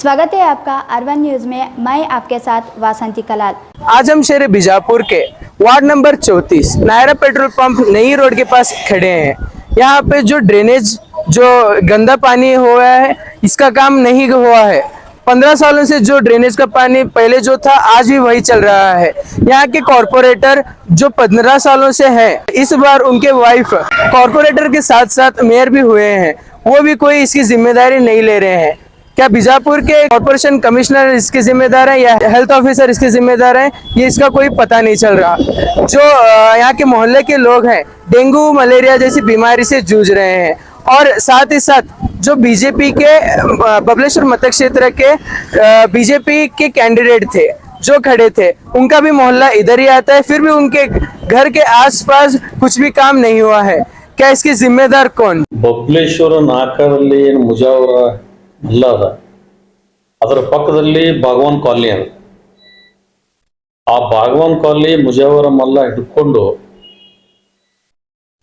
स्वागत है आपका अरवन न्यूज में। मैं आपके साथ वासंती कलाल। आज हम शहर बीजापुर के ward number 34 Nayara petrol pump नई रोड के पास खड़े हैं। यहाँ पे जो ड्रेनेज जो गंदा पानी हुआ है इसका काम नहीं हुआ है। 15 सालों से जो ड्रेनेज का पानी पहले जो था आज भी वही चल रहा है। यहाँ के कॉर्पोरेटर जो 15 सालों से है, इस बार उनके वाइफ कॉर्पोरेटर के साथ साथ मेयर भी हुए हैं, वो भी कोई इसकी जिम्मेदारी नहीं ले रहे हैं। क्या बीजापुर के कॉर्पोरेशन कमिश्नर इसके जिम्मेदार है या हेल्थ ऑफिसर इसके जिम्मेदार है, ये इसका कोई पता नहीं चल रहा। जो यहाँ के मोहल्ले के लोग हैं डेंगू मलेरिया जैसी बीमारी से जूझ रहे हैं और साथ ही साथ जो बीजेपी के बबलेश्वर मतदान क्षेत्र के बीजेपी के कैंडिडेट थे जो खड़े थे, उनका भी मोहल्ला इधर ही आता है, फिर भी उनके घर के आसपास कुछ भी काम नहीं हुआ है। क्या इसकी जिम्मेदार कौन? ಬಬಲೇಶ್ವರ ನಾಕದಲ್ಲಿ ಏನು ಮುಜಾವರ ಮಲ್ಲ ಅದ, ಅದರ ಪಕ್ಕದಲ್ಲಿ ಭಾಗವಾನ್ ಕಾಲನಿ ಅದ. ಆ ಭಾಗವಾನ್ ಕಾಲನಿ ಮುಜಾವರ ಮಲ್ಲ ಹಿಡ್ಕೊಂಡು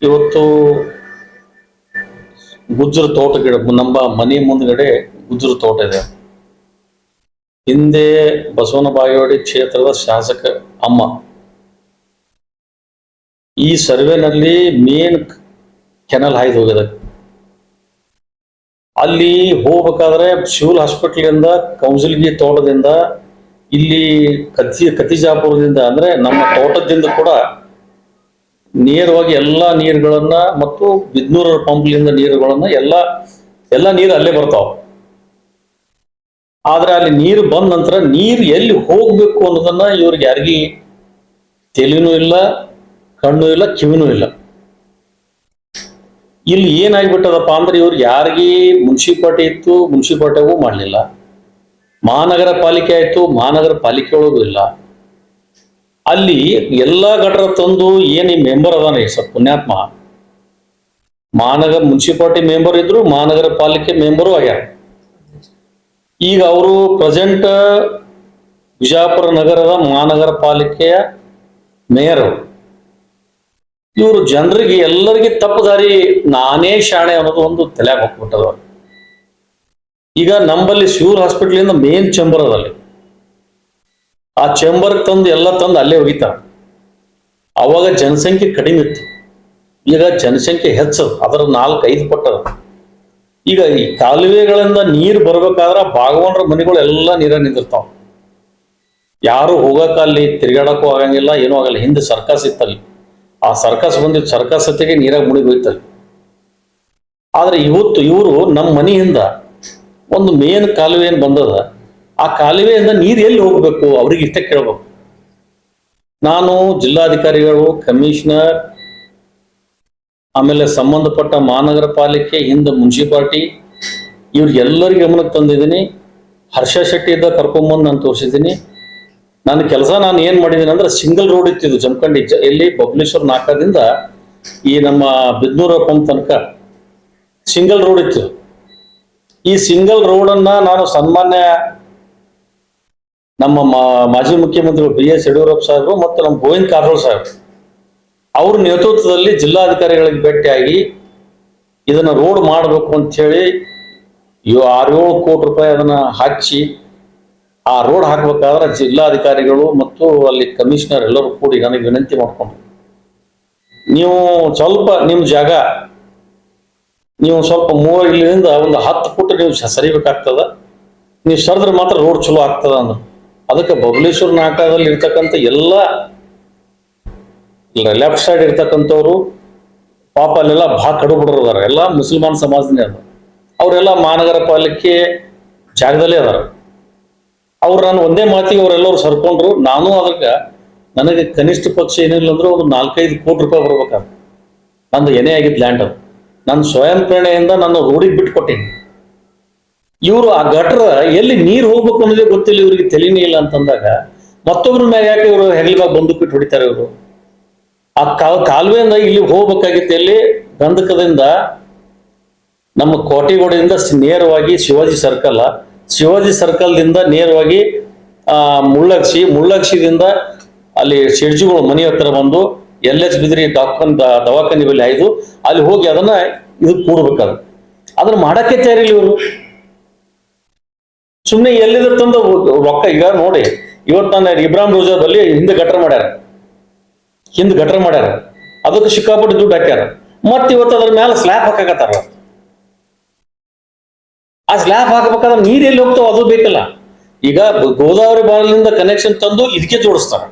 ಇವತ್ತು ಗುಜ್ರ ತೋಟ ಗಿಡ, ನಮ್ಮ ಮನೆ ಮುಂದ್ಗಡೆ ಗುಜ್ರ ತೋಟ ಇದೆ. ಹಿಂದೆ ಬಸವನ ಬಾಗೇವಾಡಿ ಕ್ಷೇತ್ರದ ಶಾಸಕ ಅಮ್ಮ ಈ ಸರ್ವೆನಲ್ಲಿ ಮೇನ್ ಕೆನಲ್ ಹಾಯ್ದು ಹೋಗಿದೆ. ಅಲ್ಲಿ ಹೋಗ್ಬೇಕಾದ್ರೆ ಸಿವಿಲ್ ಹಾಸ್ಪಿಟಲಿಂದ ಕೌನ್ಸಿಲ್ಗಿ ತೋಟದಿಂದ ಇಲ್ಲಿ ಕತಿಜಾಪುರದಿಂದ ಅಂದ್ರೆ ನಮ್ಮ ತೋಟದಿಂದ ಕೂಡ ನೇರವಾಗಿ ಎಲ್ಲ ನೀರುಗಳನ್ನ ಮತ್ತು ಬಿದ್ನೂರ ಪಂಪ್ಲಿಂದ ನೀರುಗಳನ್ನ ಎಲ್ಲ ನೀರು ಅಲ್ಲೇ ಬರ್ತಾವ. ಆದ್ರೆ ಅಲ್ಲಿ ನೀರು ಬಂದ ನಂತರ ನೀರು ಎಲ್ಲಿ ಹೋಗ್ಬೇಕು ಅನ್ನೋದನ್ನ ಇವ್ರಿಗೆ ಯಾರಿಗಿ ತಲೆನೂ ಇಲ್ಲ, ಕಣ್ಣು ಇಲ್ಲ, ಕಿವಿನೂ ಇಲ್ಲ. ಇಲ್ಲಿ ಏನಾಗ್ಬಿಟ್ಟದಪ್ಪ ಅಂದ್ರೆ ಇವ್ರಿಗೆ ಯಾರಿಗಿ ಮುನ್ಸಿಪಾಲ್ಟಿ ಇತ್ತು, ಮುನ್ಸಿಪಾಲ್ಟಿಗೂ ಮಾಡಲಿಲ್ಲ. ಮಹಾನಗರ ಪಾಲಿಕೆ ಆಯ್ತು, ಮಹಾನಗರ ಪಾಲಿಕೆ ಒಳಗೂ ಇಲ್ಲ. ಅಲ್ಲಿ ಎಲ್ಲಾ ಗಟರ ತಂದು ಏನ್ ಈ ಮೆಂಬರ್ ಅದಾನ ಸ್ವಲ್ಪ ಪುಣ್ಯಾತ್ಮ, ಮಹಾನಗರ ಮುನ್ಸಿಪಾಲ್ಟಿ ಮೆಂಬರ್ ಇದ್ರು, ಮಹಾನಗರ ಪಾಲಿಕೆ ಮೆಂಬರು ಆಗ್ಯಾರ. ಈಗ ಅವರು ಪ್ರೆಸೆಂಟ್ ಬಿಜಾಪುರ ನಗರದ ಮಹಾನಗರ ಪಾಲಿಕೆಯ ಮೇಯರ್ ಅವರು. ಇವರು ಜನರಿಗೆ ಎಲ್ಲರಿಗೆ ತಪ್ಪು ದಾರಿ ನಾನೇ ಶಾಣೆ ಅನ್ನೋದು ಒಂದು ತಲೆಯಾಗ ಹೋಗ್ಬಿಟ್ಟದ. ಈಗ ನಂಬಲ್ಲಿ ಸಿವಿಲ್ ಹಾಸ್ಪಿಟಲ್ ಮೇನ್ ಚೇಂಬರ್ ಅದಲ್ಲಿ, ಆ ಚೇಂಬರ್ ತಂದು ಎಲ್ಲ ತಂದು ಅಲ್ಲೇ ಒಗಿತಾರ. ಅವಾಗ ಜನಸಂಖ್ಯೆ ಕಡಿಮೆ ಇತ್ತು, ಈಗ ಜನಸಂಖ್ಯೆ ಹೆಚ್ಚದ, ಅದರ 4-5 ಪಟ್ಟದ. ಈಗ ಈ ಕಾಲುವೆಗಳಿಂದ ನೀರು ಬರ್ಬೇಕಾದ್ರ ಭಾಗವನರ ಮನೆಗಳು ಎಲ್ಲ ನೀರ ನಿಂದಿರ್ತಾವ. ಯಾರು ಹೋಗಕ್ಕ ಅಲ್ಲಿ ತಿರ್ಗಾಡಕ್ಕೂ ಆಗಂಗಿಲ್ಲ, ಏನೂ ಆಗಲ್ಲ. ಹಿಂದೆ ಸರ್ಕಸ್ ಇತ್ತಲ್ಲಿ, ಆ ಸರ್ಕಸ್ ಬಂದಿದ್ದು, ಸರ್ಕಸ್ ಹೊತ್ತಿಗೆ ನೀರಾಗ ಮುಳುಗಿ ಹೋಯ್ತಲ್ಲಿ. ಆದ್ರೆ ಇವತ್ತು ಇವರು ನಮ್ಮ ಮನೆಯಿಂದ ಒಂದು ಮೇನ್ ಕಾಲುವೆ ಏನು ಬಂದದ, ಆ ಕಾಲುವೆಯಿಂದ ನೀರು ಎಲ್ಲಿ ಹೋಗ್ಬೇಕು ಅವ್ರಿಗೆ ಇಷ್ಟ ಕೇಳ್ಬೇಕು. ನಾನು ಜಿಲ್ಲಾಧಿಕಾರಿಗಳು, ಕಮಿಷನರ್, ಆಮೇಲೆ ಸಂಬಂಧಪಟ್ಟ ಮಹಾನಗರ ಪಾಲಿಕೆ, ಹಿಂದೆ ಮುನ್ಸಿಪಾಲ್ಟಿ, ಇವ್ರಿಗೆಲ್ಲರಿಗೆ ಗಮನಕ್ಕೆ ತಂದಿದ್ದೀನಿ. ಹರ್ಷ ಶೆಟ್ಟಿ ಇದ್ದ ಕರ್ಕೊಂಬಂದು ನಾನು ತೋರಿಸಿದ್ದೀನಿ. ನನ್ನ ಕೆಲಸ ನಾನು ಏನ್ ಮಾಡಿದ್ದೀನಿ ಅಂದ್ರೆ ಸಿಂಗಲ್ ರೋಡ್ ಇತ್ತಿದ್ದು ಜಮಖಂಡಿ, ಎಲ್ಲಿ ಬಬಲೇಶ್ವರ ನಾಕದಿಂದ ಈ ನಮ್ಮ ಬಿದ್ನೂರ ಪಂಪ್ ತನಕ ಸಿಂಗಲ್ ರೋಡ್ ಇತ್ತು. ಈ ಸಿಂಗಲ್ ರೋಡ್ ಅನ್ನ ನಾನು ಸನ್ಮಾನ್ಯ ನಮ್ಮ ಮಾಜಿ ಮುಖ್ಯಮಂತ್ರಿಗಳು BS ಯಡಿಯೂರಪ್ಪ ಸಾಹೇಬರು ಮತ್ತು ನಮ್ಮ ಗೋವಿಂದ ಕಾರಜೋಳ ಸಾಹೇಬರು ಅವ್ರ ನೇತೃತ್ವದಲ್ಲಿ ಜಿಲ್ಲಾಧಿಕಾರಿಗಳಿಗೆ ಭೇಟಿಯಾಗಿ ಇದನ್ನ ರೋಡ್ ಮಾಡಬೇಕು ಅಂತ ಹೇಳಿ 6-7 ಕೋಟಿ ರೂಪಾಯಿ ಅದನ್ನ ಹಚ್ಚಿ ಆ ರೋಡ್ ಹಾಕ್ಬೇಕಾದ್ರೆ ಜಿಲ್ಲಾಧಿಕಾರಿಗಳು ಮತ್ತು ಅಲ್ಲಿ ಕಮಿಷನರ್ ಎಲ್ಲರೂ ಕೂಡಿ ನನಗೆ ವಿನಂತಿ ಮಾಡ್ಕೊಂಡು, ನೀವು ಸ್ವಲ್ಪ ನಿಮ್ಮ ಜಾಗ ನೀವು ಸ್ವಲ್ಪ ಇಲ್ಲಿಂದ ಒಂದು 10 ಫುಟ್ ನೀವು ಸರಿಬೇಕಾಗ್ತದ, ನೀವು ಸರಿದ್ರೆ ಮಾತ್ರ ರೋಡ್ ಚಲೋ ಆಗ್ತದ ಅಂದ್ರೆ. ಅದಕ್ಕೆ ಬಬಲೇಶ್ವರ ನಾಟಕದಲ್ಲಿ ಇರ್ತಕ್ಕಂಥ ಎಲ್ಲ ಲೆಫ್ಟ್ ಸೈಡ್ ಇರ್ತಕ್ಕಂಥವ್ರು ಪಾಪ ಅಲ್ಲೆಲ್ಲ ಭಾಳ ಕಡು ಬಿಡೋರು ಅದಾರ, ಎಲ್ಲ ಮುಸಲ್ಮಾನ್ ಸಮಾಜನೇ ಅದ. ಅವರೆಲ್ಲ ಮಹಾನಗರ ಪಾಲಿಕೆ ಜಾಗದಲ್ಲೇ ಅದಾರ. ಅವ್ರು ನಾನು ಒಂದೇ ಮಾತಿಗೆ ಅವರೆಲ್ಲರೂ ಸರ್ಕೊಂಡ್ರು. ನಾನು ಅದಕ್ಕೆ ನನಗೆ ಕನಿಷ್ಠ ಪಕ್ಷ ಏನಿಲ್ಲ ಅಂದ್ರೆ ಒಂದು 4-5 ಕೋಟಿ ರೂಪಾಯಿ ಬರ್ಬೇಕಾದ. ನಂದು ಏನೇ ಆಗಿದ್ದು ಲ್ಯಾಂಡ್ ಅದು ನಾನು ಸ್ವಯಂ ಪ್ರೇರಣೆಯಿಂದ ನಾನು ರೋಡಿಗೆ ಬಿಟ್ಟು ಕೊಟ್ಟೀನಿ. ಇವರು ಆ ಗಟ್ರ ಎಲ್ಲಿ ನೀರು ಹೋಗ್ಬೇಕು ಅನ್ನೋದೇ ಗೊತ್ತಿಲ್ಲ, ಇವ್ರಿಗೆ ತಲೆನೇ ಇಲ್ಲ ಅಂತಂದಾಗ ಮತ್ತೊಬ್ರ ಮ್ಯಾಗ ಯಾಕೆ ಇವರು ಹೆಗಲಿಗೆ ಬಂದೂಕ್ ಬಿಟ್ಟು ಹೊಡಿತಾರೆ ಇವರು? ಆ ಕಾಲುವೆಯಿಂದ ಇಲ್ಲಿ ಹೋಗ್ಬೇಕಾಗಿತ್ತು, ಎಲ್ಲಿ ಗಂಧಕದಿಂದ ನಮ್ಮ ಕೋಟೆಗೋಡಿಯಿಂದ ನೇರವಾಗಿ ಶಿವಾಜಿ ಸರ್ಕಲ್ದಿಂದ ನೇರವಾಗಿ ಮುಳ್ಳಕ್ಷಿದಿಂದ ಅಲ್ಲಿ ಶೆಡ್ಜುಗಳು ಮನೆ ಹತ್ರ ಬಂದು LH ಬಿದ್ರಿ ದವಾಖಾನೆ ಬಳಿ ಆಯ್ದು ಅಲ್ಲಿ ಹೋಗಿ ಅದನ್ನ ಇದು ಕೂಡ್ಬೇಕಾದ. ಅದನ್ನ ಮಾಡಕ್ಕೆ ತಯಾರಿಲ್ಲ ಇವರು. ಸುಮ್ಮನೆ ಎಲ್ಲಿದ್ರೆ ತಂದು ರೊಕ್ಕ. ಈಗ ನೋಡಿ, ಇವತ್ತು ನಾನು ಇಬ್ರಾಹಿಂ ರೋಜಾ ಬಲ್ಲಿ ಹಿಂದೆ ಗಟ್ರ ಮಾಡ್ಯಾರ, ಅದಕ್ಕೆ ಸಿಕ್ಕಾಪಟ್ಟೆ ದುಡ್ಡು ಹಾಕ್ಯಾರ. ಮತ್ತೆ ಇವತ್ತು ಅದ್ರ ಮೇಲೆ ಸ್ಲ್ಯಾಬ್ ಹಾಕಾಕತ್ತಾರ. ಆ ಸ್ಲ್ಯಾಬ್ ಹಾಕಬೇಕಾದ್ರೆ ನೀರ್ ಎಲ್ಲಿ ಹೋಗ್ತಾವ ಅದು ಬೇಕಲ್ಲ. ಈಗ ಗೋದಾವರಿ ಬಾಗಿಲಿಂದ ಕನೆಕ್ಷನ್ ತಂದು ಇದಕ್ಕೆ ಜೋಡಿಸ್ತಾರ.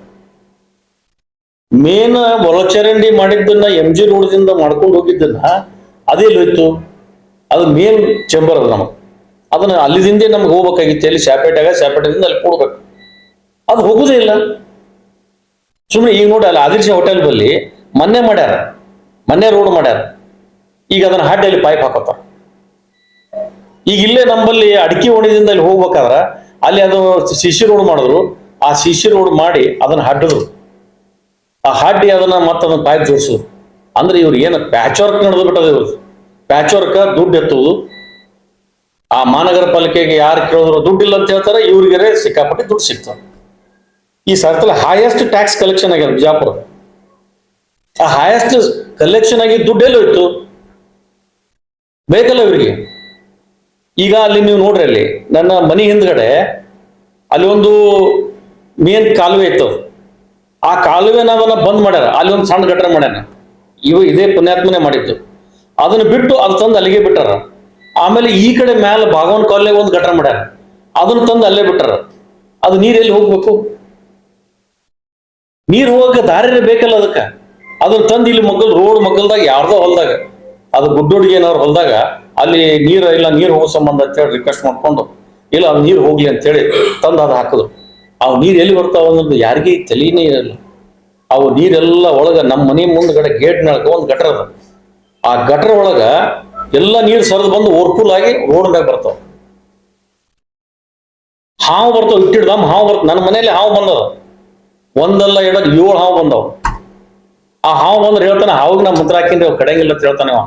ಮೇನ್ ಒಳಚರಂಡಿ ಮಾಡಿದ್ದನ್ನ MG ರೋಡ್ದಿಂದ ಮಾಡ್ಕೊಂಡು ಹೋಗಿದ್ದನ್ನ ಅದೆಲ್ಲಿ ಹೋಯ್ತು? ಅದು ಮೇನ್ ಚೇಂಬರ್ ಅದು ನಮಗೆ. ಅದನ್ನ ಅಲ್ಲಿಂದ ನಮ್ಗೆ ಹೋಗ್ಬೇಕಾಗಿತ್ತು. ಎಲ್ಲಿ ಶಾಪೇಟದಿಂದ ಅಲ್ಲಿ ಕೊಡ್ಬೇಕು. ಅದು ಹೋಗುದೇ ಇಲ್ಲ. ಸುಮ್ಮನೆ ಈಗ ನೋಡಿ, ಅಲ್ಲಿ ಆದಿರ್ಶ ಹೋಟೆಲ್ ಬಲ್ಲಿ ಮೊನ್ನೆ ರೋಡ್ ಮಾಡ್ಯಾರ. ಈಗ ಅದನ್ನ ಹಡ್ಡಲ್ಲಿ ಪೈಪ್ ಹಾಕೋತಾರ. ಈಗ ಇಲ್ಲೇ ನಮ್ಮಲ್ಲಿ ಅಡಿಕೆ ಓಣಿದಿಂದ ಅಲ್ಲಿ ಹೋಗ್ಬೇಕಾದ್ರ ಅಲ್ಲಿ ಅದು ಸಿಸಿ ರೋಡ್ ಮಾಡಿದ್ರು. ಆ ಸಿಸಿ ರೋಡ್ ಮಾಡಿ ಅದನ್ನ ಹಡ್ಡಿದ್ರು. ಆ ಹಡ್ಡಿ ಅದನ್ನ ಅದನ್ನ ಪೈಪ್ ಜೋಡಿಸಿದ್ರು. ಅಂದ್ರೆ ಇವ್ರು ಏನು ಪ್ಯಾಚ್ ವರ್ಕ್ ನಡೆದು ಬಿಟ್ಟದ. ಇವ್ರದ್ದು ಪ್ಯಾಚ್ ವರ್ಕ್, ದುಡ್ಡು ಎತ್ತುವುದು. ಆ ಮಹಾನಗರ ಪಾಲಿಕೆಗೆ ಯಾರು ಕೇಳಿದ್ರು ದುಡ್ಡಿಲ್ಲ ಅಂತ ಹೇಳ್ತಾರೆ, ಇವ್ರಿಗೆ ಸಿಕ್ಕಾಪಟ್ಟೆ ದುಡ್ಡು ಸಿಗ್ತದೆ. ಈ ಸರ್ಕಲ್ ಹೈಯೆಸ್ಟ್ ಟ್ಯಾಕ್ಸ್ ಕಲೆಕ್ಷನ್ ಆಗ್ಯದ ಬಿಜಾಪುರ. ಆ ಹೈಯೆಸ್ಟ್ ಕಲೆಕ್ಷನ್ ಆಗಿ ದುಡ್ಡು ಎಲ್ಲಿ ಹೋಯ್ತು? ಬೇಕಲ್ಲ ಇವರಿಗೆ. ಈಗ ಅಲ್ಲಿ ನೀವು ನೋಡ್ರಿ, ಅಲ್ಲಿ ನನ್ನ ಮನೆ ಹಿಂದ್ಗಡೆ ಅಲ್ಲಿ ಒಂದು ಮೇನ್ ಕಾಲುವೆ ಇತ್ತು. ಆ ಕಾಲುವೆನ ಅದನ್ನ ಬಂದ್ ಮಾಡ್ಯಾರ. ಅಲ್ಲಿ ಒಂದು ಸಣ್ಣ ಗಟ್ರ ಮಾಡ್ಯಾನ. ಇದೇ ಪುಣ್ಯಾತ್ಮನೆ ಮಾಡಿತ್ತು. ಅದನ್ನ ಬಿಟ್ಟು ಅದು ತಂದು ಅಲ್ಲಿಗೆ ಬಿಟ್ಟಾರ. ಆಮೇಲೆ ಈ ಕಡೆ ಮ್ಯಾಲ ಭಾಗವನ್ ಕಾಲುವೆ ಒಂದು ಗಟ್ರ ಮಾಡ್ಯಾರ. ಅದನ್ನ ತಂದು ಅಲ್ಲೇ ಬಿಟ್ಟಾರ. ಅದು ನೀರ್ ಎಲ್ಲಿ ಹೋಗ್ಬೇಕು? ನೀರ್ ಹೋಗಕ್ಕೆ ದಾರಿನೇ ಬೇಕಲ್ಲ ಅದಕ್ಕೆ. ಅದನ್ನ ತಂದು ಇಲ್ಲಿ ರೋಡ್ ಮಗ್ಗಲ್ದಾಗ ಯಾರ್ದೋ ಹೊಲ್ದಾಗ, ಅದು ಗುಡ್ಡೋಡಿಗೆನವ್ರ ಹೊಲ್ದಾಗ ಅಲ್ಲಿ ನೀರು ಹೋಗೋ ಸಂಬಂಧ ಅಂತೇಳಿ ರಿಕ್ವೆಸ್ಟ್ ಮಾಡ್ಕೊಂಡು, ಇಲ್ಲ ಅದು ನೀರು ಹೋಗ್ಲಿ ಅಂತೇಳಿ ತಂದು ಅದು ಹಾಕಿದ್ರು. ಅವು ನೀರು ಎಲ್ಲಿ ಬರ್ತಾವ ಅನ್ನೋದು ಯಾರಿಗೆ ತಲೆನೇ ಇರಲ್ಲ. ಅವು ನೀರೆಲ್ಲ ಒಳಗ ನಮ್ಮ ಮನೆ ಮುಂದ್ಗಡೆ ಗೇಟ್ ನಳಕ ಒಂದು ಗಟ್ರ ಅದ. ಆ ಗಟ್ರ ಒಳಗ ಎಲ್ಲ ನೀರು ಸರಿದು ಬಂದು ಓರ್ಫುಲ್ ಆಗಿ ರೋಡ್ ಮ್ಯಾಗ ಬರ್ತಾವ. ಹಾವು ಬರ್ತಾವ, ಇಟ್ಟಿಡ್ದಮ್ಮ ಹಾವು ಬರ್ತಾವ. ನನ್ನ ಮನೇಲಿ ಹಾವು ಬಂದದ. ಒಂದಲ್ಲ 7 ಹಾವು ಬಂದವ. ಆ ಹಾವು ಬಂದ್ರೆ ಹೇಳ್ತಾನೆ, ಹಾವಿಗೆ ನಾ ಮಂತ್ರ ಹಾಕಿನ್ರಿ ಅವ್ ಕಡೆಗಿಲ್ಲ ಅಂತ ಹೇಳ್ತಾನೆ ಅವ.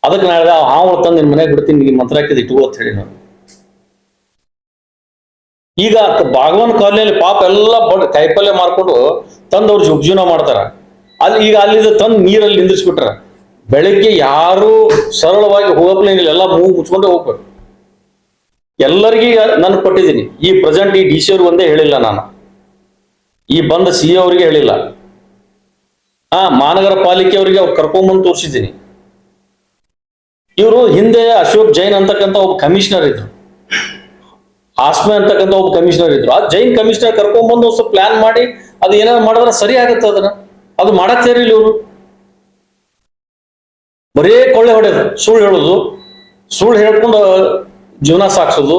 ಅದಕ್ಕೆ ನಾ ಹೇಳಿದೆ, ಆ ಹಾವು ತಂದು ನಿನ್ ಮನೆಗೆ ಬಿಡ್ತೀನಿ, ನಿನ್ ಮಂತ್ರ ಹಾಕಿದ್ ಇಟ್ಕೋ ಅಂತ ಹೇಳಿ ನಾನು. ಈಗ ಬಾಗವನ್ ಕಾಲನಿಯಲ್ಲಿ ಪಾಪ ಎಲ್ಲ ಕಾಯಿಪಲ್ಯ ಮಾರ್ಕೊಂಡು ತಂದು ಅವ್ರು ಜೀವನ ಮಾಡ್ತಾರ. ಈಗ ಅಲ್ಲಿಂದ ತಂದು ನೀರಲ್ಲಿ ನಿಂದಿಸ್ಬಿಟ್ರ. ಬೆಳಿಗ್ಗೆ ಯಾರು ಸರಳವಾಗಿ ಹೋಗಪ್ಲೇನಿಲ್ಲ, ಎಲ್ಲ ಮೂಗು ಮುಚ್ಕೊಂಡೆ ಹೋಗ್ಬೇಕು. ಎಲ್ಲರಿಗೂ ನಾನು ಕೊಟ್ಟಿದ್ದೀನಿ. ಈ ಪ್ರೆಸೆಂಟ್ ಈ DC ಅವ್ರಿಗೆ ಒಂದೇ ಹೇಳಿಲ್ಲ ನಾನು, ಈ ಬಂದ CA ಅವ್ರಿಗೆ ಹೇಳಿಲ್ಲ. ಮಹಾನಗರ ಪಾಲಿಕೆ ಅವರಿಗೆ ಅವ್ರು ಕರ್ಕೊಂಡ್ಬಂದು ತೋರಿಸಿದ್ದೀನಿ. ಇವರು ಹಿಂದೆ ಅಶೋಕ್ ಜೈನ್ ಅಂತಕ್ಕಂಥ ಒಬ್ಬ ಕಮಿಷನರ್ ಇದ್ರು, ಆಸ್ಮೆ ಅಂತಕ್ಕಂಥ ಒಬ್ಬ ಕಮಿಷನರ್ ಇದ್ರು. ಆ ಜೈನ್ ಕಮಿಷನರ್ ಕರ್ಕೊಂಡ್ಬಂದು ಸ್ವಲ್ಪ ಪ್ಲಾನ್ ಮಾಡಿ ಅದು ಏನಾದ್ರು ಮಾಡಿದ್ರೆ ಸರಿ ಆಗುತ್ತೆ. ಅದು ಮಾಡಕ್ ಸೇರಿಲ್ಲ ಇವರು. ಬರೇ ಕೊಳ್ಳೆ ಹೊಡೆಯೋದು, ಸುಳ್ಳು ಹೇಳ್ಕೊಂಡು ಜೀವನ ಸಾಗಿಸೋದು.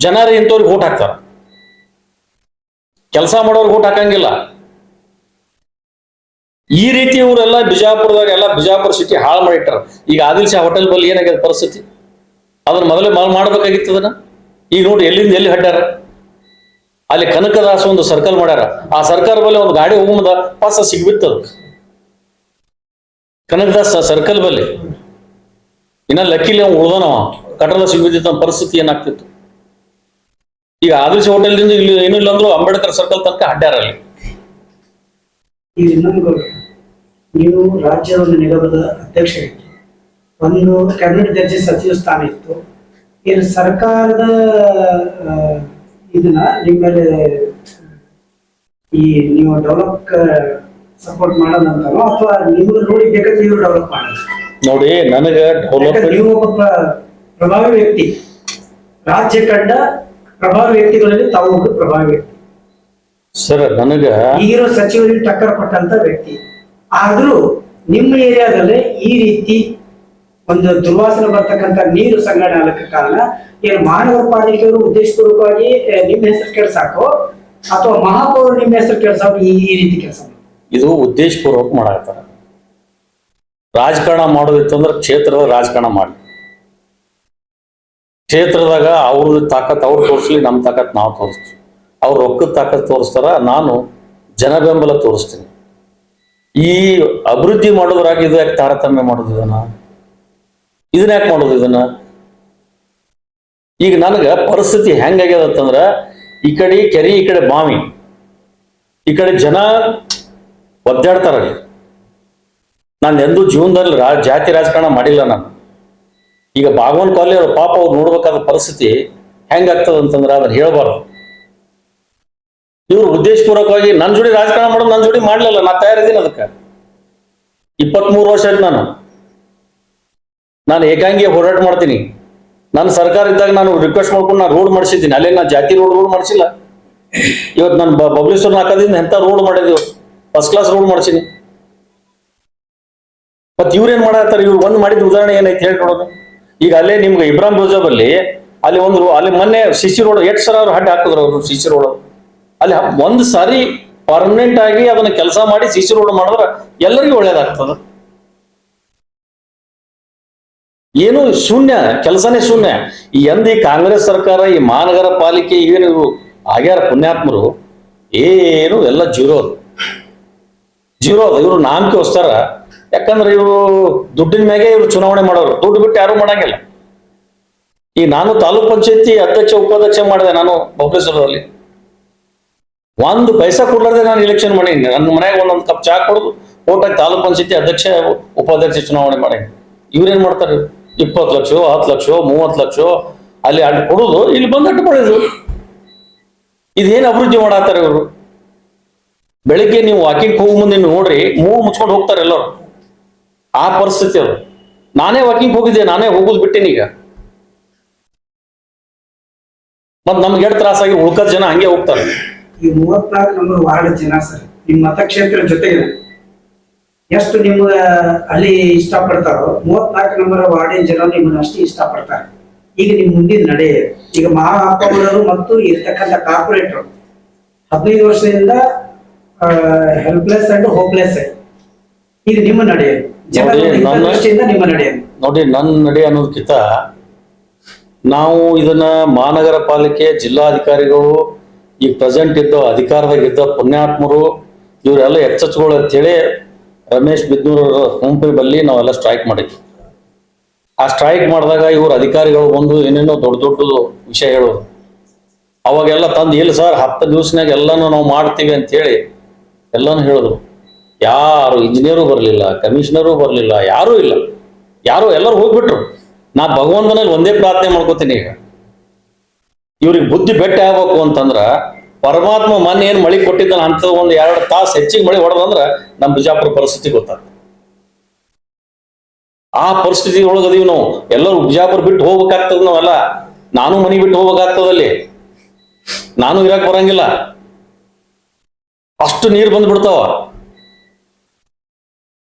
ಜನರು ಇಂಥವ್ರಿಗೆ ಓಟ್ ಹಾಕ್ತಾರ, ಕೆಲಸ ಮಾಡೋರ್ಗೆ ಓಟ್ ಹಾಕಂಗಿಲ್ಲ. ಈ ರೀತಿ ಇವರೆಲ್ಲ ಬಿಜಾಪುರದಾಗ ಬಿಜಾಪುರ ಸಿಟಿ ಹಾಳು ಮಾಡಿಟ್ಟಾರ. ಈಗ ಆದಿಲ್ ಶಾ ಹೋಟೆಲ್ ಬಲ್ಲಿ ಏನಾಗ್ಯದ ಪರಿಸ್ಥಿತಿ? ಅದನ್ನ ಮೊದಲೇ ಮಾಡ್ಬೇಕಾಗಿತ್ತು. ಅದನ್ನ ಈಗ ನೋಡಿ ಎಲ್ಲಿಂದ ಎಲ್ಲಿ ಹಡ್ಡ್ಯಾರ. ಅಲ್ಲಿ ಕನಕದಾಸ ಒಂದು ಸರ್ಕಲ್ ಮಾಡ್ಯಾರ. ಆ ಸರ್ಕಲ್ ಬಲ್ಲಿ ಒಂದು ಗಾಡಿ ಹೋಗುಮದ ಪಾಸ ಸಿಗ್ಬಿತ್ತದ. ಕನಕದಾಸ ಸರ್ಕಲ್ ಬಲ್ಲಿ ಇನ್ನ ಲಕ್ಕಿಲಿ ಅವ್ನು ಉಳ್ದನವ, ಕಟ್ಟಡ ಸಿಗ್ಬಿದ್ದಿತ್ತ ಪರಿಸ್ಥಿತಿ ಏನಾಗ್ತಿತ್ತು. ಈಗ ಆದಿಲ್ ಶಾ ಹೋಟೆಲ್ದಿಂದ ಇಲ್ಲಿ ಏನಿಲ್ಲ ಅಂದ್ರು ಅಂಬೇಡ್ಕರ್ ಸರ್ಕಲ್ ತನಕ ಅಡ್ಡಾರ. ಅಲ್ಲಿ ಈಗ ಇನ್ನೊಂದು, ನೀವು ರಾಜ್ಯದ ಒಂದು ನಿಗಮದ ಅಧ್ಯಕ್ಷರಿತ್ತು, ಒಂದು ಕ್ಯಾಬಿನೆಟ್ ದರ್ಜೆ ಸಚಿವ ಸ್ಥಾನ ಇತ್ತು. ಏನು ಸರ್ಕಾರದ ಇದನ್ನ ನಿಮ್ಮ ಮೇಲೆ ನೀವು ಡೆವಲಪ್ ಸಪೋರ್ಟ್ ಮಾಡೋದಂತಾನೋ ಅಥವಾ ನಿಮ್ಗೆ ನೋಡಿ ಬೇಕಾದ್ರೆ ನೀವು ಡೆವಲಪ್ ಮಾಡೋದು? ನೋಡಿ, ನನಗೆ ನೀವು ಒಬ್ಬ ಪ್ರಭಾವಿ ವ್ಯಕ್ತಿ, ರಾಜ್ಯ ಕಂಡ ಪ್ರಭಾವಿ ವ್ಯಕ್ತಿಗಳಲ್ಲಿ ತಾವು ಒಬ್ಬ ಪ್ರಭಾವಿ ವ್ಯಕ್ತಿ ಸರ್. ನನಗ ಈಗಿರೋ ಸಚಿವರಿಗೆ ಟಕ್ಕರ್ ಕೊಟ್ಟಂತ ವ್ಯಕ್ತಿ. ಆದ್ರೂ ನಿಮ್ಮ ಏರಿಯಾದಲ್ಲಿ ಈ ರೀತಿ ಒಂದು ದುರ್ವಾಸನೆ ಬರ್ತಕ್ಕಂಥ ನೀರು ಸಂಗ್ರಹಣೆ ಆಗಲಿಕ್ಕೆ ಕಾರಣ ಏನು ಮಹಾನಗರ ಪಾಲಿಕೆಯವರು ಉದ್ದೇಶಪೂರ್ವಕವಾಗಿ ನಿಮ್ಮ ಹೆಸರು ಕೆಲ್ಸಾಕೋ ಅಥವಾ ಮಹಾಪೌರು ನಿಮ್ಮ ಹೆಸರು ಕೆಲ್ಸಾಕೋ ಈ ರೀತಿ ಕೆಲಸ? ಇದು ಉದ್ದೇಶಪೂರ್ವಕ ಮಾಡಾಕ್ತಾರ. ರಾಜಕಾರಣ ಮಾಡೋದಿತ್ತಂದ್ರೆ ಕ್ಷೇತ್ರದ ರಾಜಕಾರಣ ಮಾಡಿ, ಕ್ಷೇತ್ರದಾಗ ಅವ್ರದ್ದು ತಾಕತ್ ಅವ್ರು ತೋರಿಸ್ಲಿ, ನಮ್ಮ ತಾಕತ್ ನಾವು ತೋರಿಸ್ತೀವಿ. ಅವ್ರು ರೊಕ್ಕದ ತಾಕತ್ ತೋರಿಸ್ತಾರ, ನಾನು ಜನ ಬೆಂಬಲ ತೋರಿಸ್ತೀನಿ. ಈ ಅಭಿವೃದ್ಧಿ ಮಾಡೋದ್ರಾಗ ಇದು ಯಾಕೆ ತಾರತಮ್ಯ ಮಾಡೋದು? ಇದನ್ನ ಯಾಕೆ ಮಾಡೋದು? ಈಗ ನನಗ ಪರಿಸ್ಥಿತಿ ಹೆಂಗಾಗ್ಯದ ಅಂತಂದ್ರ, ಈ ಕಡೆ ಕೆರೆ, ಈ ಕಡೆ ಬಾವಿ, ಈ ಕಡೆ ಜನ ಒದ್ದಾಡ್ತಾರ. ನಾನು ಎಂದೂ ಜೀವನದಲ್ಲಿ ಜಾತಿ ರಾಜಕಾರಣ ಮಾಡಿಲ್ಲ ನಾನು. ಈಗ ಬಾಗವನ್ ಕಾಲನಿ ಅವ್ರ ಪಾಪ ಅವ್ರು ನೋಡ್ಬೇಕಾದ ಪರಿಸ್ಥಿತಿ ಹೆಂಗಾಗ್ತದ ಅಂತಂದ್ರೆ ಅದನ್ನ ಹೇಳ್ಬಾರ್ದು. ಇವ್ರು ಉದ್ದೇಶಪೂರ್ವಕವಾಗಿ ನನ್ನ ಜೋಡಿ ರಾಜಕಾರಣ ಮಾಡೋದು ನನ್ನ ಜೋಡಿ ಮಾಡ್ಲಿಲ್ಲ, ನಾ ತಯಾರಿದ್ದೀನಿ ಅದಕ್ಕೆ. 23 ವರ್ಷ ಆಯ್ತು ನಾನು ಏಕಾಂಗಿ ಹೋರಾಟ ಮಾಡ್ತೀನಿ. ನಾನು ಸರ್ಕಾರ ಇದ್ದಾಗ ನಾನು ರಿಕ್ವೆಸ್ಟ್ ಮಾಡ್ಕೊಂಡು ನಾನು ರೋಡ್ ಮಾಡಿಸಿದ್ದೀನಿ, ಅಲ್ಲೇ ನಾನು ಜಾತಿ ರೋಡ್ ಮಾಡಿಸಿಲ್ಲ. ಇವತ್ತು ನಾನು ಬಬ್ಲೇಶ್ವರ ನಾಲ್ಕದಿಂದ ಎಂತ ರೋಡ್ ಮಾಡಿದ್ವಿ, ಫಸ್ಟ್ ಕ್ಲಾಸ್ ರೋಡ್ ಮಾಡಿಸಿನಿ. ಮತ್ತೆ ಇವ್ರೇನ್ ಮಾಡತ್ತಾರ? ಇವ್ರು ಒಂದ್ ಮಾಡಿದ ಉದಾಹರಣೆ ಏನೈತೆ ಹೇಳಿ ನೋಡೋದು. ಈಗ ಅಲ್ಲೇ ನಿಮ್ಗೆ ಇಬ್ರಾಹಿಂ ರೋಜಾಬ್ ಅಲ್ಲಿ ಅಲ್ಲಿ ಮೊನ್ನೆ ಸಿಸಿ ರೋಡ್ 8 ಸಾವಿರ ಅವ್ರು ಹಡ್ಡಿ ಹಾಕಿದ್ರು. ಅವರು ಸಿಸಿ ರೋಡ್ ಅಲ್ಲಿ ಒಂದ್ ಸಾರಿ ಪರ್ಮನೆಂಟ್ ಆಗಿ ಅದನ್ನ ಕೆಲಸ ಮಾಡಿ ಸಿಸಿ ರೋಡ್ ಮಾಡಿದ್ರೆ ಎಲ್ಲರಿಗೂ ಒಳ್ಳೇದಾಗ್ತದ. ಏನು ಶೂನ್ಯ, ಕೆಲಸನೇ ಶೂನ್ಯ. ಈ ಕಾಂಗ್ರೆಸ್ ಸರ್ಕಾರ, ಈ ಮಹಾನಗರ ಪಾಲಿಕೆ ಏನು ಆಗ್ಯಾರ ಪುಣ್ಯಾತ್ಮರು, ಏನು ಎಲ್ಲ ಜೀರೋ ಅದು. ಇವರು ನಾಮಕೆ ಹೊಸ್ತಾರ. ಯಾಕಂದ್ರೆ ಇವರು ದುಡ್ಡಿನ ಮ್ಯಾಗೆ ಇವ್ರು ಚುನಾವಣೆ ಮಾಡೋರು, ದುಡ್ಡು ಬಿಟ್ಟು ಯಾರು ಮಾಡಂಗಿಲ್ಲ. ಈಗ ನಾನು ತಾಲೂಕ್ ಪಂಚಾಯತಿ ಅಧ್ಯಕ್ಷ ಉಪಾಧ್ಯಕ್ಷ ಮಾಡಿದೆ ನಾನು ಬಬ್ಲೇಶ್ವರದಲ್ಲಿ. 1 ಪೈಸಾ ಕೊಡ್ಲಾರ್ದೆ ನಾನು ಎಲೆಕ್ಷನ್ ಮಾಡೀನಿ. ನನ್ನ ಮನೆಯಾಗ ಒಂದೊಂದು ಕಪ್ ಚಾ ಕೊಡೋದು ಓಟಾಗಿ ತಾಲೂಕ್ ಪಂಚಾಯತಿ ಅಧ್ಯಕ್ಷ ಉಪಾಧ್ಯಕ್ಷ ಚುನಾವಣೆ ಮಾಡೀನಿ. ಇವ್ರೇನ್ ಮಾಡ್ತಾರೆ? 20 ಲಕ್ಷ 10 ಲಕ್ಷ 30 ಲಕ್ಷ ಅಲ್ಲಿ ಅಡ್ಡು ಕೊಡೋದು, ಇಲ್ಲಿ ಬಂದು ಅಡ್ಡು ಪಡೆಯೋದು. ಇದೇನು ಅಭಿವೃದ್ಧಿ ಮಾಡಾತಾರೆ ಇವರು? ಬೆಳಿಗ್ಗೆ ನೀವು ವಾಕಿಂಗ್ ಹೋಗೋ ಮುಂದೆ ನೋಡ್ರಿ, ಮೂಗು ಮುಚ್ಕೊಂಡು ಹೋಗ್ತಾರೆ ಎಲ್ಲರೂ. ಆ ಪರಿಸ್ಥಿತಿ ಅದು. ನಾನೇ ವಾಕಿಂಗ್ ಹೋಗಿದ್ದೆ, ನಾನೇ ಹೋಗೋದು ಬಿಟ್ಟೇನಿ. ಈಗ ಮತ್ ನಮ್ಗೆ ಎಷ್ಟು ತ್ರಾಸಾಗಿ ಉಳ್ಕದ ಜನ ಹಂಗೆ ಹೋಗ್ತಾರೆ. ಈ 34 ನಂಬರ್ ವಾರ್ಡ್ ಜನ ಸರ್, ನಿಮ್ಮ ಮತಕ್ಷೇತ್ರ ಜೊತೆಗೆ ಎಷ್ಟು ನಿಮ್ಗ ಅಲ್ಲಿ ಇಷ್ಟಪಡ್ತಾರೋ 34 ನಂಬರ್ ವಾರ್ಡಿನ ಜನ ನಿಮ್ಮನ್ನ ಅಷ್ಟೇ ಇಷ್ಟಪಡ್ತಾರೆ. ಈಗ ನಿಮ್ ಮುಂದಿನ ನಡೆ, ಈಗ ಮಹಾಪೌರರು ಮತ್ತು ಇರ್ತಕ್ಕಂಥ ಕಾರ್ಪೊರೇಟರ್ 15 ವರ್ಷದಿಂದ ಹೆಲ್ಪ್ಲೆಸ್ ಅಂಡ್ ಹೋಪ್ಲೆಸ್. ಈಗ ನಿಮ್ಮ ನಡೆ ನಿಮ್ಮ ನಡೆ ನೋಡಿ, ನನ್ನ ನಡೆ ಅನ್ನೋದಕ್ಕಿಂತ ನಾವು ಇದನ್ನ ಮಹಾನಗರ ಪಾಲಿಕೆ ಜಿಲ್ಲಾಧಿಕಾರಿಗಳು, ಈ ಪ್ರೆಸೆಂಟ್ ಇದ್ದ ಅಧಿಕಾರದಾಗಿದ್ದ ಪುಣ್ಯಾತ್ಮರು ಇವರೆಲ್ಲ ಎಚ್ಚೆತ್ಕೊಳ್ಳಿ ಅಂತೇಳಿ ರಮೇಶ್ ಬಿದ್ನೂರ್ ಹೋಂಪೇ ಬಲ್ಲಿ ನಾವೆಲ್ಲ ಸ್ಟ್ರೈಕ್ ಮಾಡಿದ್ವಿ. ಆ ಸ್ಟ್ರೈಕ್ ಮಾಡಿದಾಗ ಇವ್ರ ಅಧಿಕಾರಿಗಳು ಬಂದು ಏನೇನೋ ದೊಡ್ಡ ದೊಡ್ಡ ವಿಷಯ ಹೇಳೋದು. ಅವಾಗೆಲ್ಲ ತಂದು ಇಲ್ಲ ಸರ್ 10 ದಿವಸನಾಗ ಎಲ್ಲಾನು ನಾವು ಮಾಡ್ತೀವಿ ಅಂತ ಹೇಳಿ ಎಲ್ಲಾನು ಹೇಳಿದ್ರು. ಯಾರು ಇಂಜಿನಿಯರು ಬರಲಿಲ್ಲ, ಕಮಿಷನರು ಬರಲಿಲ್ಲ, ಯಾರೂ ಇಲ್ಲ. ಎಲ್ಲರೂ ಹೋಗ್ಬಿಟ್ರು. ನಾ ಭಗವಂತನಲ್ಲಿ ಒಂದೇ ಪ್ರಾರ್ಥನೆ ಮಾಡ್ಕೋತೀನಿ, ಈಗ ಇವ್ರಿಗೆ ಬುದ್ಧಿ ಬೆಟ್ಟ ಆಗ್ಬೇಕು ಅಂತಂದ್ರ ಪರಮಾತ್ಮ ಮೊನ್ನೆ ಏನ್ ಮಳಿ ಕೊಟ್ಟಿದ್ದಾನ ಅಂತ 1-2 ತಾಸು ಹೆಚ್ಚಿಗೆ ಮಳಿ ಹೊಡೆದಂದ್ರ ನಮ್ಮ ಬಿಜಾಪುರ ಪರಿಸ್ಥಿತಿ ಗೊತ್ತಾಗ್ತದೆ. ಆ ಪರಿಸ್ಥಿತಿ ಒಳಗದೀವಿ ನಾವು. ಎಲ್ಲರೂ ಬಿಜಾಪುರ ಬಿಟ್ಟು ಹೋಗ್ಬೇಕಾಗ್ತದ. ನಾವೆಲ್ಲ ನಾನು ಮನೆ ಬಿಟ್ಟು ಹೋಗ್ಬೇಕಾಗ್ತದಲ್ಲಿ, ನಾನು ಇರಾಕ್ ಬರಂಗಿಲ್ಲ. ಅಷ್ಟು ನೀರು ಬಂದ್ಬಿಡ್ತಾವ.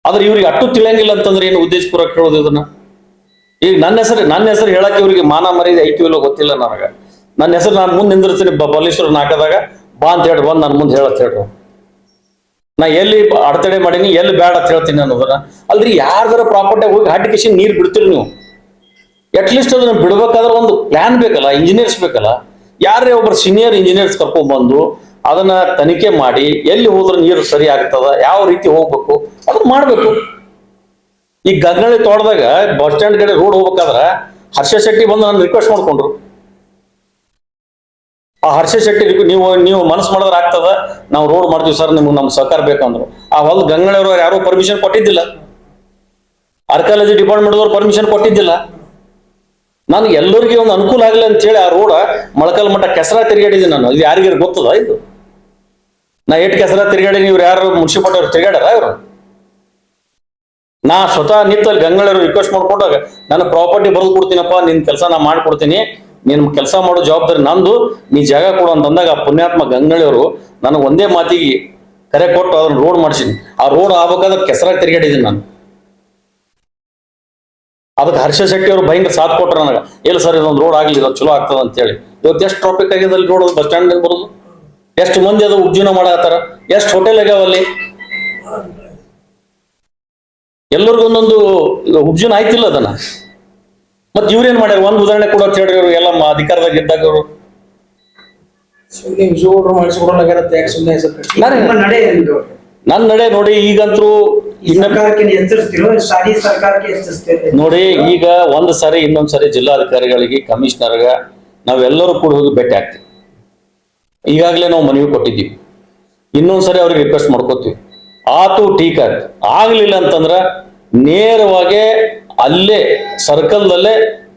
ಆದ್ರೆ ಇವ್ರಿಗೆ ಅಟ್ಟು ತಿಳಿಯಂಗಿಲ್ಲ ಅಂತಂದ್ರೆ ಏನು ಉದ್ದೇಶಪೂರ್ವಕ ಹೇಳೋದು ಇದನ್ನ? ಈಗ ನನ್ನ ಹೆಸರು ಹೇಳಕ್ಕೆ ಇವ್ರಿಗೆ ಮಾನ ಮರ್ಯಾದೆ ಐಕ್ಯೂ ಇಲ್ಲ ಗೊತ್ತಿಲ್ಲ ನನಗೆ. ನನ್ನ ಹೆಸರು ನಾನು ಮುಂದೆ ನಿಂದಿರ್ತೀನಿ ಬಲ್ಲೇಶ್ವರ ನಾಕದಾಗ ಬಾ ಅಂತ ಹೇಳಿ ಬಂದು ನನ್ನ ಮುಂದೆ ಹೇಳತ್ ಹೇಳ್ರಿ. ನಾ ಎಲ್ಲಿ ಅಡೆತಡೆ ಮಾಡೀನಿ, ಎಲ್ಲಿ ಬೇಡ ಅಂತ ಹೇಳ್ತೀನಿ ಅನ್ನೋದನ್ನ. ಅಲ್ರಿ ಯಾರ್ದಾರ ಪ್ರಾಪರ್ಟಿ ಹೋಗಿ ಹಾಟಿ ಕಿಸಿ ನೀರು ಬಿಡ್ತೀರಿ ನೀವು. ಅಟ್ಲೀಸ್ಟ್ ಅದನ್ನ ಬಿಡ್ಬೇಕಾದ್ರೆ ಒಂದು ಪ್ಲಾನ್ ಬೇಕಲ್ಲ, ಇಂಜಿನಿಯರ್ಸ್ ಬೇಕಲ್ಲ. ಯಾರೇ ಒಬ್ಬರು ಸೀನಿಯರ್ ಇಂಜಿನಿಯರ್ಸ್ ಕರ್ಕೊಂಡ್ಬಂದು ಅದನ್ನ ತನಿಖೆ ಮಾಡಿ ಎಲ್ಲಿ ಹೋದ್ರೆ ನೀರು ಸರಿ ಆಗ್ತದ, ಯಾವ ರೀತಿ ಹೋಗ್ಬೇಕು ಅದನ್ನ ಮಾಡ್ಬೇಕು. ಈ ಗಂಗಳಿ ತೋಟದಾಗ ಬಸ್ ಸ್ಟ್ಯಾಂಡ್ ಕಡೆ ರೋಡ್ ಹೋಗ್ಬೇಕಾದ್ರ ಹರ್ಷ ಶೆಟ್ಟಿ ಬಂದು ನಾನು ರಿಕ್ವೆಸ್ಟ್ ಮಾಡ್ಕೊಂಡ್ರು. ಆ ಹರ್ಷ ಶೆಟ್ಟಿ ನೀವು ಮನಸ್ಸು ಮಾಡಿದ್ರೆ ಆಗ್ತದ, ನಾವು ರೋಡ್ ಮಾಡ್ತೀವಿ ಸರ್, ನಿಮ್ಗೆ ನಮ್ಮ ಸಹಕಾರ ಬೇಕಂದ್ರು. ಆ ಹೊಲ ಗಂಗಳಿಯವರು ಯಾರು ಪರ್ಮಿಷನ್ ಕೊಟ್ಟಿದ್ದಿಲ್ಲ, ಆರ್ಕಿಯಾಲಜಿ ಡಿಪಾರ್ಟ್ಮೆಂಟ್ ಅವ್ರು ಪರ್ಮಿಷನ್ ಕೊಟ್ಟಿದ್ದಿಲ್ಲ. ನಾನು ಎಲ್ಲರಿಗೆ ಒಂದು ಅನುಕೂಲ ಆಗಲಿ ಅಂತ ಹೇಳಿ ಆ ರೋಡ ಮೊಳಕಲ್ ಮಟ್ಟ ಕೆಸರ ತಿರುಗಾಡಿದ್ದೀನಿ ನಾನು. ಇದು ಯಾರಿಗಾರು ಗೊತ್ತದ? ಇದು ನಾ ಎಷ್ಟು ಕೆಸರ ತಿರುಗಾಡಿ, ಇವ್ರು ಯಾರು ಮುನ್ಸಿಪಾಲ್ಟಿ ಅವ್ರು ತಿರುಗಾಡ್ಯಾರ? ಇವರು ನಾ ಸ್ವತಃ ನಿಂತಲ್ಲಿ ಗಂಗಳವರು ರಿಕ್ವೆಸ್ಟ್ ಮಾಡ್ಕೊಂಡಾಗ ನನ್ನ ಪ್ರಾಪರ್ಟಿ ಬರೆದು ಕೊಡ್ತೀನಪ್ಪ, ನಿನ್ ಕೆಲಸ ನಾ ಮಾಡ್ಕೊಡ್ತೀನಿ, ನಿನ್ ಕೆಲಸ ಮಾಡೋ ಜವಾಬ್ದಾರಿ ನಂದು, ನೀ ಜಾಗ ಕೊಡು ಅಂತಂದಾಗ ಆ ಪುಣ್ಯಾತ್ಮ ಗಂಗಳಿಯವರು ನನಗೆ ಒಂದೇ ಮಾತಿಗೆ ಕರೆ ಕೊಟ್ಟು ಅದನ್ನ ರೋಡ್ ಮಾಡಿಸಿನಿ. ಆ ರೋಡ್ ಆಗ್ಬೇಕಾದ್ರೆ ಕೆಸರಾಗ ತಿರುಗಾಡಿದ್ದೀನಿ ನಾನು. ಅದಕ್ಕೆ ಹರ್ಷ ಶೆಟ್ಟಿ ಅವರು ಭಯಂಕರ ಸಾಥ್ ಕೊಟ್ರು ನನಗೆ. ಇಲ್ಲ ಸರ್, ಇದೊಂದು ರೋಡ್ ಆಗ್ಲಿ, ಇದು ಚಲೋ ಆಗ್ತದ ಅಂತ ಹೇಳಿ. ಇವತ್ತು ಎಷ್ಟು ಟ್ರಾಫಿಕ್ ಆಗಿದೆ ಅಲ್ಲಿ ರೋಡ್, ಬಸ್ ಸ್ಟ್ಯಾಂಡ್ ಬರೋದು, ಎಷ್ಟು ಮಂದಿ ಅದು ಉದ್ಯೋಗ ಮಾಡತ್ತಾರ, ಎಷ್ಟು ಹೋಟೆಲ್ ಆಗ್ಯಾವ ಅಲ್ಲಿ, ಎಲ್ಲರಿಗೂ ಒಂದೊಂದು ಉಬ್ಜನ ಆಯ್ತಿಲ್ಲ ಅದನ್ನ. ಮತ್ ಇವ್ರೇನ್ ಮಾಡ್ಯಾರ? ಒಂದ್ ಉದಾಹರಣೆ ಕೂಡ ಹೇಳ್ರಿ. ಇವ್ರು ಎಲ್ಲ ಅಧಿಕಾರದಾಗ ಇದ್ದಾಗ ಅವರು ನನ್ನ ನಡೆ ನೋಡಿ. ಈಗಂತೂ ನೋಡಿ, ಈಗ ಒಂದ್ ಸಾರಿ ಇನ್ನೊಂದ್ ಸಾರಿ ಜಿಲ್ಲಾಧಿಕಾರಿಗಳಿಗೆ, ಕಮಿಷನರ್ಗ ನಾವೆಲ್ಲರೂ ಕೂಡ ಹೋಗಿ ಭೇಟಿ ಆಗ್ತೀವಿ. ಈಗಾಗಲೇ ನಾವು ಮನವಿ ಕೊಟ್ಟಿದ್ದೀವಿ. ಇನ್ನೊಂದ್ಸರಿ ಅವ್ರಿಗೆ ರಿಕ್ವೆಸ್ಟ್ ಮಾಡ್ಕೋತೀವಿ. ಆತು ಟೀಕ್ ಆಗ್ಲಿಲ್ಲ ಅಂತಂದ್ರ ನೇರವಾಗಿ ಅಲ್ಲೇ ಸರ್ಕಲ್ದಲ್ಲೇ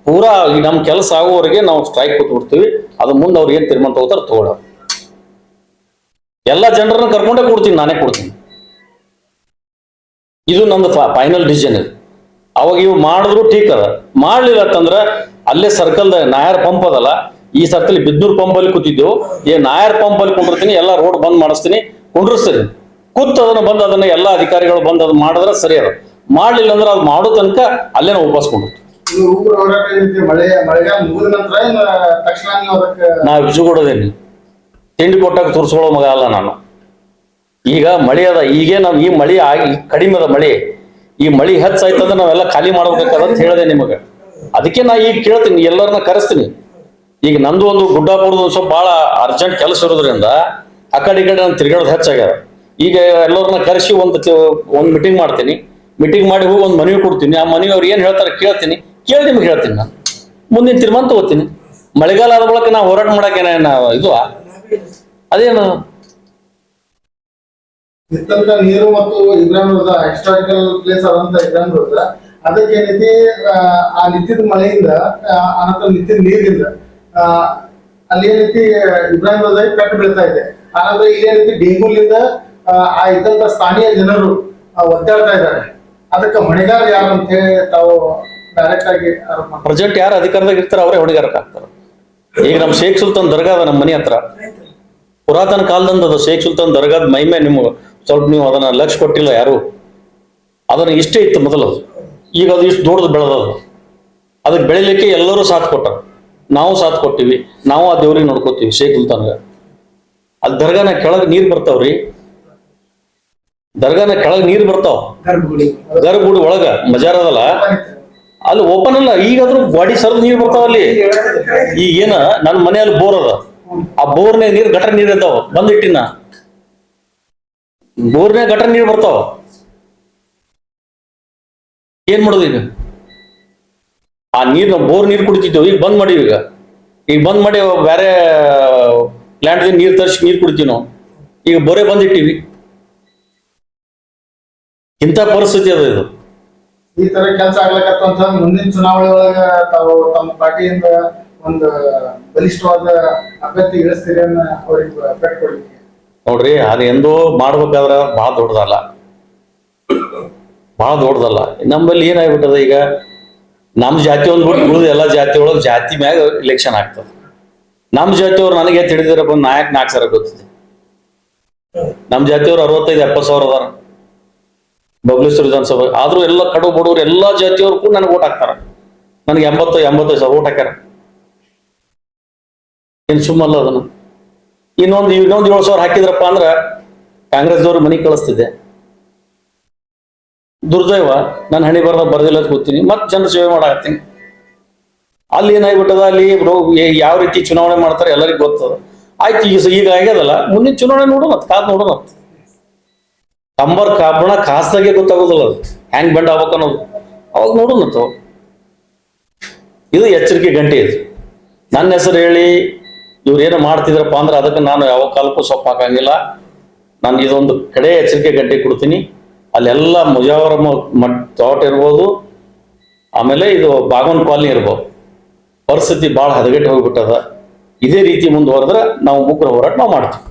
ಪೂರಾ ಈ ನಮ್ಮ ಕೆಲಸ ಆಗುವವರೆಗೆ ನಾವು ಸ್ಟ್ರೈಕ್ ಕೂತ್ಬಿಡ್ತೀವಿ. ಅದ್ರ ಮುಂದೆ ಅವ್ರು ಏನ್ ತೀರ್ಮಾನ ತಗೋತಾರ ತಗೊಳ್ಳೋರು. ಎಲ್ಲ ಜನರನ್ನ ಕರ್ಕೊಂಡೇ ಕೊಡ್ತೀನಿ, ನಾನೇ ಕೊಡ್ತೀನಿ. ಇದು ನಂದು ಫೈನಲ್ ಡಿಸಿಷನ್ ಇದು. ಅವಾಗ ಇವು ಮಾಡಿದ್ರು ಟೀಕ್ ಅದ, ಮಾಡ್ಲಿಲ್ಲ ಅಂತಂದ್ರ ಅಲ್ಲೇ ಸರ್ಕಲ್ದ ನಾಯರ್ ಪಂಪ್ ಅದಲ್ಲ, ಈ ಸರ್ಕಲ್ ಬಿದ್ನೂರ್ ಪಂಪ್ ಅಲ್ಲಿ ಕೂತಿದ್ದೆವು, ನಾಯರ್ ಪಂಪ್ ಅಲ್ಲಿ ಕುಂಡಿರ್ತೀನಿ, ಎಲ್ಲ ರೋಡ್ ಬಂದ್ ಮಾಡಿಸ್ತೀನಿ, ಕುಂಡ್ರಿಸ್ತೀನಿ. ಅದನ್ನ ಬಂದು ಅದನ್ನ ಎಲ್ಲ ಅಧಿಕಾರಿಗಳು ಬಂದು ಅದು ಮಾಡಿದ್ರೆ ಸರಿ ಅದ. ಮಾಡ್ಲಿಲ್ಲ ಅಂದ್ರೆ ಅದು ಮಾಡೋ ತನಕ ಅಲ್ಲೇ ನಾವು ಉಪಸ್ಕೊಂಡಿರ್ತೀವಿ. ನಾವು ಬಿಜುಗೂಡೋದೇನಿ, ತಿಂಡಿ ಕೊಟ್ಟಾಗ ತುರ್ಸ್ಕೊಳ್ಳೋ ಮಗ ಅಲ್ಲ ನಾನು. ಈಗ ಮಳಿ ಅದ, ಈಗೇ ನಾವು ಈ ಮಳಿ ಆಗಿ ಕಡಿಮೆ ಅದ ಮಳಿ. ಈ ಮಳಿ ಹೆಚ್ಚಾಯ್ತಂದ್ರೆ ನಾವೆಲ್ಲ ಖಾಲಿ ಮಾಡ್ಬೇಕಂತ ಹೇಳಿದೆ ನಿಮಗೆ. ಅದಕ್ಕೆ ನಾ ಈಗ ಕೇಳ್ತೀನಿ, ಎಲ್ಲರನ್ನ ಕರೆಸ್ತೀನಿ. ಈಗ ನಂದು ಒಂದು ಗುಡ್ಡಾಪುರದ ಸ್ವಲ್ಪ ಬಹಳ ಅರ್ಜೆಂಟ್ ಕೆಲಸ ಇರೋದ್ರಿಂದ ಆ ಕಡೆ ಈ ಕಡೆ ನಾನು ತಿರ್ಗಾಡೋದು ಹೆಚ್ಚಾಗ್ಯದ. ಈಗ ಎಲ್ಲರನ್ನ ಕರೆಸಿ ಒಂದು ಮೀಟಿಂಗ್ ಮಾಡ್ತೀನಿ. ಮೀಟಿಂಗ್ ಮಾಡಿ ಹೋಗಿ ಒಂದು ಮನವಿ ಕೊಡ್ತೀನಿ. ಆ ಮನವಿ ಅವ್ರು ಏನ್ ಹೇಳ್ತಾರೆ ಕೇಳ್ತೀನಿ, ಕೇಳಿ ನಿಮ್ಗೆ ಹೇಳ್ತೀನಿ. ನಾನು ಮುಂದಿನ ತೀರ್ಮಾನ ತಗೋತೀನಿ. ಮಳೆಗಾಲ ಆದ ಬಳಿಕ ನಾವು ಹೋರಾಟ ಮಾಡಕ್ಕೆ ಇದು ಅದೇನು ನೀರು ಮತ್ತು ಇಬ್ರಾಹಿಂ ಹಿಸ್ಟಾರಿಕಲ್ ಪ್ಲೇಸ್ ಆದಂತ ಇಬ್ರಾಹಿಂ ಅದಕ್ಕೆ ಏನೈತಿ, ಆ ನಿತ್ಯದ ಮಳೆಯಿಂದ ಅನಂತರ ನಿತ್ಯದ ನೀರಿನಿಂದ ಅಲ್ಲಿ ಏನೈತಿ ಇಬ್ರಾಹಿಂ ರೋಜಾಗಿ ಪೆಟ್ಟು ಬೀಳ್ತಾ ಇದೆ. ಆನಂತರ ಇಲ್ಲಿ ಏನೈತಿ ಡೆಂಗೂಲಿಂದ ಆ ಇದ್ದಂತ ಸ್ಥಳೀಯ ಜನರು ಒದ್ದಾಡ್ತಾ ಇದ್ದಾರೆ. ಅದಕ್ಕೆ ಹೊಣೆಗಾರ ಯಾರು ಅಂತ ಹೇಳಿ ತಾವು ಡೈರೆಕ್ಟ್ ಆಗಿ ಪ್ರೆಸೆಂಟ್ ಯಾರು ಅಧಿಕಾರದಾಗ ಇರ್ತಾರೆ ಅವರೇ ಹೊಣೆಗಾರಕ್ಕೆ ಆಗ್ತಾರೆ. ಈಗ ನಮ್ಮ ಶೇಖ್ ಸುಲ್ತಾನ್ ದರ್ಗಾ ಅದ ನಮ್ಮ ಮನೆ ಹತ್ರ, ಪುರಾತನ ಕಾಲದಿಂದ ಅದು ಶೇಖ್ ಸುಲ್ತಾನ್ ದರ್ಗಾದ ಮೈಮೆ ನಿಮ್ಗೆ ಸ್ವಲ್ಪ ನೀವು ಅದನ್ನ ಲಕ್ಷ ಕೊಟ್ಟಿಲ್ಲ ಯಾರು. ಅದನ್ನ ಇಷ್ಟೇ ಇತ್ತು ಮೊದಲು, ಈಗ ಅದು ಇಷ್ಟು ದೊಡ್ಡದು ಬೆಳೆದದು. ಅದಕ್ಕೆ ಬೆಳಿಲಿಕ್ಕೆ ಎಲ್ಲರೂ ಸಾಥ್ ಕೊಟ್ಟರು, ನಾವು ಸಾಥ್ ಕೊಟ್ಟಿವಿ. ನಾವು ಆ ದೇವ್ರಿಗೆ ನೋಡ್ಕೋತೀವಿ ಶೇಖ್ ಸುಲ್ತಾನ್ಗ. ಅಲ್ಲಿ ದರ್ಗಾನ ಕೆಳಗೆ ನೀರ್ ಬರ್ತಾವ್ರಿ, ದರ್ಗಾನ ಕೆಳಗೆ ನೀರ್ ಬರ್ತಾವ. ಗರ್ಭಗುಡಿ ಒಳಗ ಮಜಾರ್ ಅದಲ್ಲ, ಅಲ್ಲಿ ಓಪನ್ ಅಲ್ಲ. ಈಗಾದ್ರೂ ಗಾಡಿ ಸರ್ದು ನೀರ್ ಬರ್ತಾವ ಅಲ್ಲಿ. ಈಗ ಏನ ನನ್ನ ಮನೆಯಲ್ಲಿ ಬೋರ್ ಅದ, ಆ ಬೋರ್ನೇ ನೀರ್ ಗಟರ್ ನೀರ್ ಇದ್ದಾವ, ಬಂದಿಟ್ಟಿನ ಬೋರ್ನೇ ಗಟರ್ ನೀರ್ ಬರ್ತಾವ. ಏನ್ ಮಾಡೋದು ಈಗ? ಆ ನೀರ್ ನಾವು ಬೋರ್ ನೀರ್ ಕುಡಿತಿದ್ದೇವೆ, ಈಗ ಬಂದ್ ಮಾಡಿವಿ. ಈಗ ಬಂದ್ ಮಾಡಿ ಬೇರೆ ಪ್ಲಾಂಟ್ ನೀರ್ ತರಿಸಿ ನೀರ್ ಕುಡಿತೀವಿ ನಾವು. ಈಗ ಬೋರೆ ಬಂದಿಟ್ಟಿವಿ. ಇಂಥ ಪರಿಸ್ಥಿತಿ ಅದ ಇದು. ಈ ತರ ಕೆಲಸ ಆಗ್ಲಕತ್ತ ಮುಂದಿನ ಚುನಾವಣೆ ಒಳಗ ತಾವು ತಮ್ಮ ಪಾರ್ಟಿಯಿಂದ ಒಂದು ಬಲಿಷ್ಠವಾದ ಅಭ್ಯರ್ಥಿ ಇಳಿಸ್ತೀರಿ ಅವ್ರಿಗೆ ಪೆಟ್ಕೊಡ್ಲಿಕ್ಕೆ. ನೋಡ್ರಿ, ಅದು ಎಂದೋ ಮಾಡ್ಬೇಕಾದ್ರ ಬಹಳ ದೊಡ್ಡದಲ್ಲ, ಬಹಳ ದೊಡ್ಡದಲ್ಲ. ನಮ್ಮಲ್ಲಿ ಏನಾಗ್ಬಿಟ್ಟದ, ಈಗ ನಮ್ಮ ಜಾತಿ ಒಂದು ಬಿಟ್ಟು ಉಳಿದ ಎಲ್ಲ ಜಾತಿ ಒಳಗೆ ಜಾತಿ ಮ್ಯಾಗ ಇಲೆಕ್ಷನ್ ಆಗ್ತದೆ. ನಮ್ಮ ಜಾತಿಯವ್ರು ನನಗೆ ತಿಳಿದಿರಪ್ಪ ನಾಯಕ್ 4 ಸಾವಿರ ಗೊತ್ತಿದೆ. ನಮ್ಮ ಜಾತಿಯವ್ರು 65-70 ಸಾವಿರ ಅದಾರ ಬಬಲೇಶ್ವರ ವಿಧಾನಸಭೆ. ಆದ್ರೂ ಎಲ್ಲ ಕಡು ಬಡವ್ರು ಎಲ್ಲಾ ಜಾತಿಯವ್ರು ಕೂಡ ನನಗೆ ಓಟ್ ಹಾಕ್ತಾರ. ನನಗೆ 80-85 ಸಾವಿರ ಓಟ್ ಹಾಕ್ಯಾರ. ಏನ್ ಸುಮ್ಮಲ್ಲ ಅದನ್ನು. ಇನ್ನೊಂದು 7 ಸಾವಿರ ಹಾಕಿದ್ರಪ್ಪ ಅಂದ್ರ ಕಾಂಗ್ರೆಸ್ದವ್ರು ಮನೆಗೆ ಕಳಿಸ್ತಿದ್ದೆ. ದುರ್ದೈವ, ನಾನು ಹಣಿ ಬರ್ದಿಲ್ಲ ಅಂತ ಗೊತ್ತೀನಿ, ಮತ್ತೆ ಜನರ ಸೇವೆ ಮಾಡಾಕತ್ತೀನಿ. ಅಲ್ಲಿ ಏನಾಗ್ಬಿಟ್ಟದ, ಅಲ್ಲಿ ಯಾವ ರೀತಿ ಚುನಾವಣೆ ಮಾಡ್ತಾರೆ ಎಲ್ಲರಿಗೂ ಗೊತ್ತದ. ಆಯ್ತು, ಈಗ ಆಗ್ಯದಲ್ಲ, ಮುಂದಿನ ಚುನಾವಣೆ ನೋಡೋಣ, ಕಾದ್ ನೋಡೋಣ. ಕಬ್ಬಣ ಕಾಸ್ದಾಗೆ ಗೊತ್ತಾಗೋದಿಲ್ಲ ಅದು ಹ್ಯಾಂಗ್ ಬೆಂಡ್ ಆಗ್ಬೇಕು ಅನ್ನೋದು. ಅವಾಗ ನೋಡೋಣ. ಇದು ಎಚ್ಚರಿಕೆ ಗಂಟೆ. ಇದು ನನ್ನ ಹೆಸರು ಹೇಳಿ ಇವ್ರು ಏನೋ ಮಾಡ್ತಿದ್ರಪ್ಪ ಅಂದ್ರೆ ಅದಕ್ಕೆ ನಾನು ಯಾವ ಕಾಲಕ್ಕೂ ಸೊಪ್ಪು ಹಾಕಂಗಿಲ್ಲ. ನಾನು ಇದೊಂದು ಕಡೆ ಎಚ್ಚರಿಕೆ ಗಂಟೆ ಕೊಡ್ತೀನಿ. ಅಲ್ಲೆಲ್ಲ ಮುಜಾವರ ತೋಟ ಇರ್ಬೋದು, ಆಮೇಲೆ ಇದು ಬಾಗವನ್ ಕಾಲನಿ ಇರ್ಬೋದು. ಪರಿಸ್ಥಿತಿ ಭಾಳ ಹದಗೆಟ್ಟು ಹೋಗ್ಬಿಟ್ಟದ. ಇದೇ ರೀತಿ ಮುಂದುವರೆದ್ರೆ ನಾವು ಮುಗ್ರ ಹೋರಾಟ ನಾವು ಮಾಡ್ತೀವಿ.